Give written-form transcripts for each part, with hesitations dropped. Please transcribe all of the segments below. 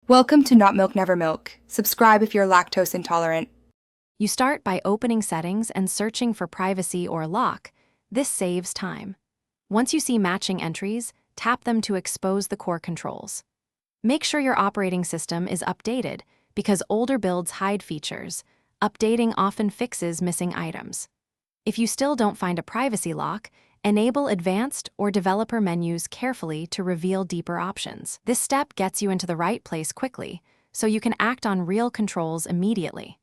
Welcome to Not Milk Never Milk. Subscribe if you're lactose intolerant. You start by opening Settings and searching for Privacy or Lock. This saves time. Once you see matching entries, tap them to expose the core controls. Make sure your operating system is updated because older builds hide features. Updating often fixes missing items. If you still don't find a privacy lock, enable Advanced or Developer menus carefully to reveal deeper options. This step gets you into the right place quickly, so you can act on real controls immediately.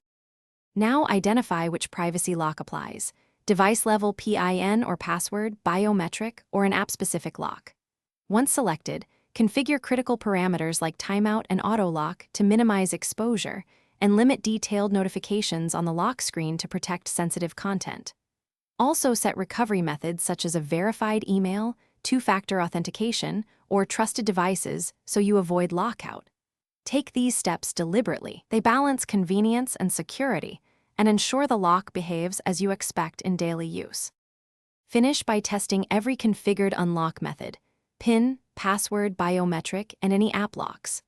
Now identify which privacy lock applies: device-level PIN or password, biometric, or an app-specific lock. Once selected, configure critical parameters like timeout and auto-lock to minimize exposure, and limit detailed notifications on the lock screen to protect sensitive content. Also set recovery methods such as a verified email, two-factor authentication, or trusted devices so you avoid lockout. Take these steps deliberately. They balance convenience and security and ensure the lock behaves as you expect in daily use. Finish by testing every configured unlock method: PIN, password, biometric, and any app locks.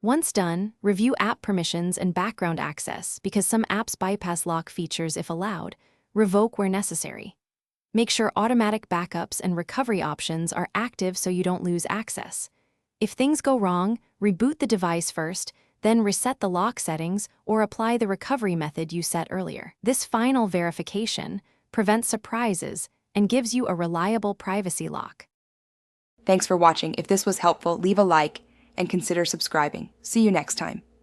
Once done, review app permissions and background access because some apps bypass lock features if allowed. Revoke where necessary. Make sure automatic backups and recovery options are active so you don't lose access. If things go wrong, reboot the device first, then reset the lock settings or apply the recovery method you set earlier. This final verification prevents surprises and gives you a reliable privacy lock. Thanks for watching. If this was helpful, leave a like and consider subscribing. See you next time.